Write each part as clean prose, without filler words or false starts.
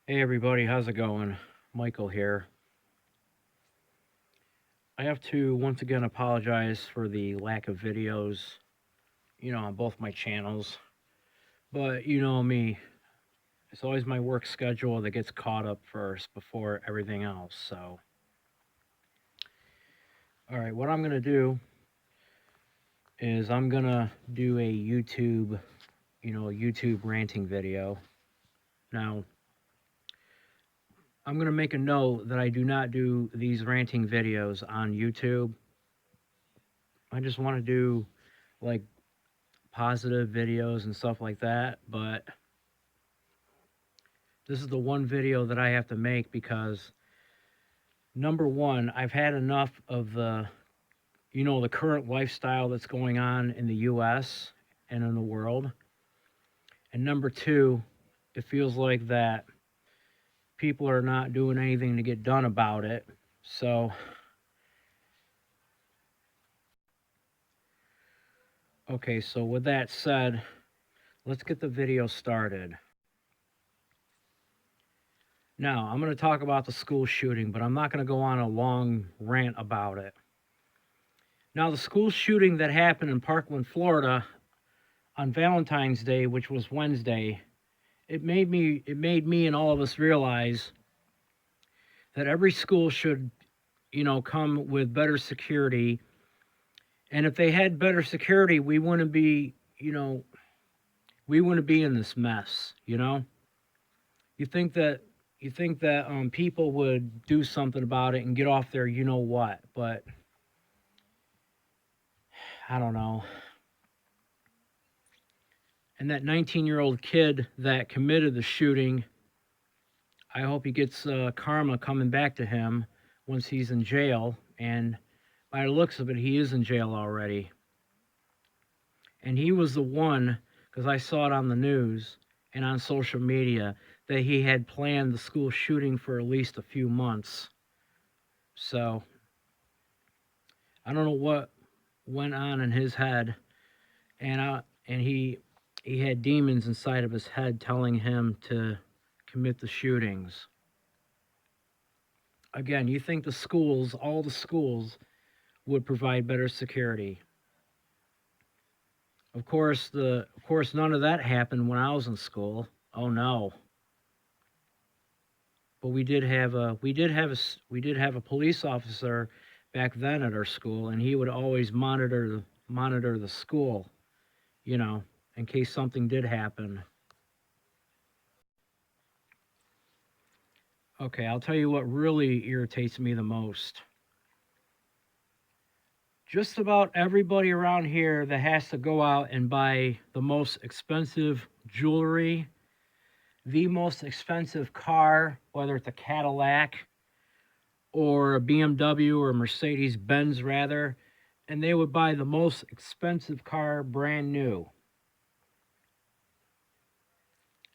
Hey everybody, how's it going? Michael here. I have to once again apologize for the lack of videos, on both my channels. But you know me, it's always my work schedule that gets caught up first before everything else. So, all right, what I'm going to do is I'm going to do a YouTube ranting video. Now, I'm going to make a note that I do not do these ranting videos on YouTube. I just want to do like positive videos and stuff like that, but this is the one video that I have to make because number one, I've had enough of the current lifestyle that's going on in the US and in the world. And number two, it feels like that people are not doing anything to get done about it. So, okay, so with that said, let's get the video started. Now, I'm going to talk about the school shooting, but I'm not going to go on a long rant about it. Now, the school shooting that happened in Parkland, Florida on Valentine's Day, which was Wednesday, it made me and all of us realize that every school should, come with better security. And if they had better security, we wouldn't be in this mess. You think that people would do something about it and get off their what, but I don't know. And that 19-year-old kid that committed the shooting, I hope he gets karma coming back to him once he's in jail. And by the looks of it, he is in jail already. And he was the one, because I saw it on the news and on social media, that he had planned the school shooting for at least a few months. So I don't know what went on in his head, and he had demons inside of his head telling him to commit the shootings. Again, you think all the schools would provide better security. Of course, none of that happened when I was in school. Oh no. But we did have a police officer back then at our school, and he would always monitor the school, in case something did happen. Okay, I'll tell you what really irritates me the most. Just about everybody around here that has to go out and buy the most expensive jewelry, the most expensive car, whether it's a Cadillac or a BMW or a Mercedes Benz, rather, and they would buy the most expensive car brand new.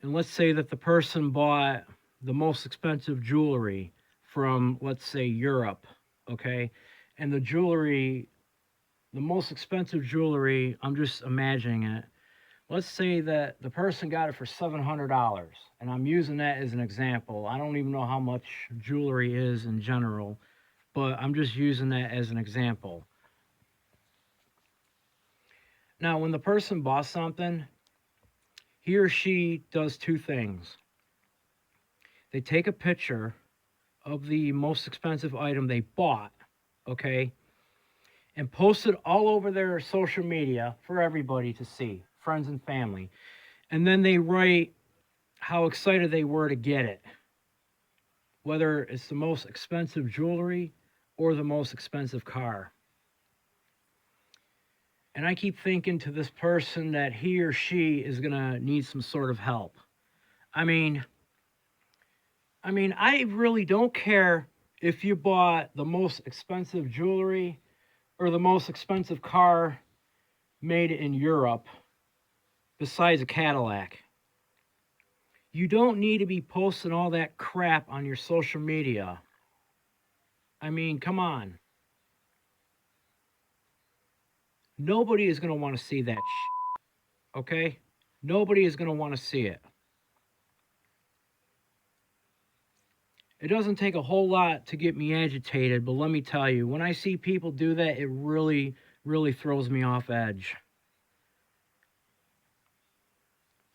And let's say that the person bought the most expensive jewelry from, let's say, Europe, okay? And the most expensive jewelry, I'm just imagining it. Let's say that the person got it for $700, and I'm using that as an example. I don't even know how much jewelry is in general, but I'm just using that as an example. Now, when the person bought something, he or she does two things. They take a picture of the most expensive item they bought, okay, and post it all over their social media for everybody to see, friends and family. And then they write how excited they were to get it, whether it's the most expensive jewelry or the most expensive car. And I keep thinking to this person that he or she is going to need some sort of help. I mean, I really don't care if you bought the most expensive jewelry or the most expensive car made in Europe besides a Cadillac. You don't need to be posting all that crap on your social media. I mean, come on. Nobody is going to want to see that okay? Nobody is going to want to see it. It doesn't take a whole lot to get me agitated, but let me tell you, when I see people do that, it really, really throws me off edge.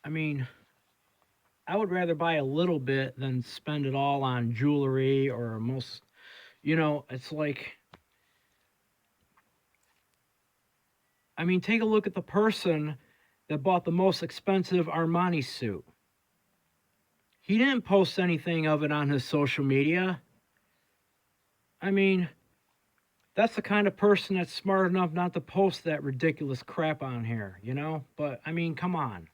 I mean, I would rather buy a little bit than spend it all on jewelry or most, it's like, I mean, take a look at the person that bought the most expensive Armani suit. He didn't post anything of it on his social media. I mean, that's the kind of person that's smart enough not to post that ridiculous crap on here, But, I mean, come on.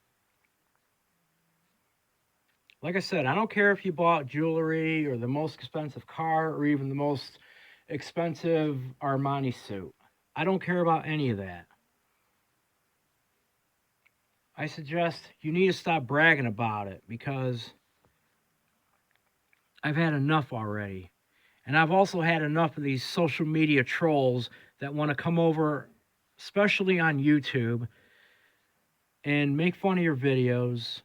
Like I said, I don't care if you bought jewelry or the most expensive car or even the most expensive Armani suit. I don't care about any of that. I suggest you need to stop bragging about it because I've had enough already. And I've also had enough of these social media trolls that want to come over, especially on YouTube, and make fun of your videos.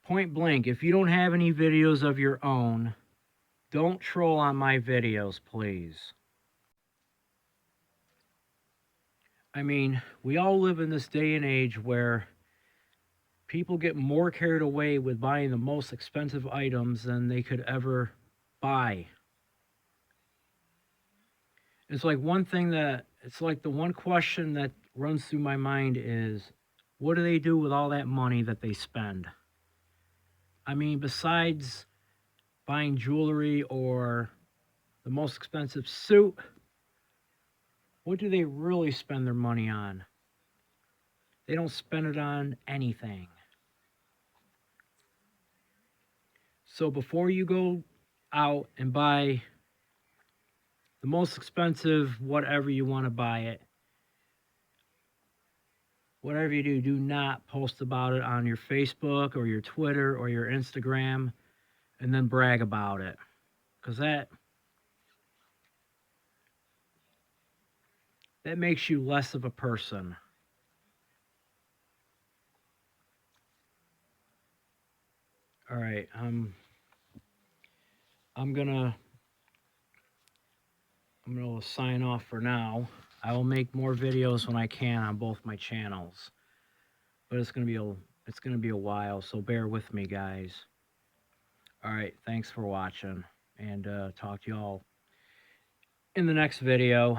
Point blank, if you don't have any videos of your own, don't troll on my videos, please. I mean, we all live in this day and age where people get more carried away with buying the most expensive items than they could ever buy. It's like the one question that runs through my mind is, what do they do with all that money that they spend? I mean, besides buying jewelry or the most expensive suit, what do they really spend their money on? They don't spend it on anything. So before you go out and buy the most expensive whatever you want to buy it, whatever you do, do not post about it on your Facebook or your Twitter or your Instagram and then brag about it. Because that makes you less of a person. All right, I'm gonna sign off for now. I will make more videos when I can on both my channels, but it's gonna be a while, so bear with me, guys. All right, thanks for watching, and talk to y'all in the next video.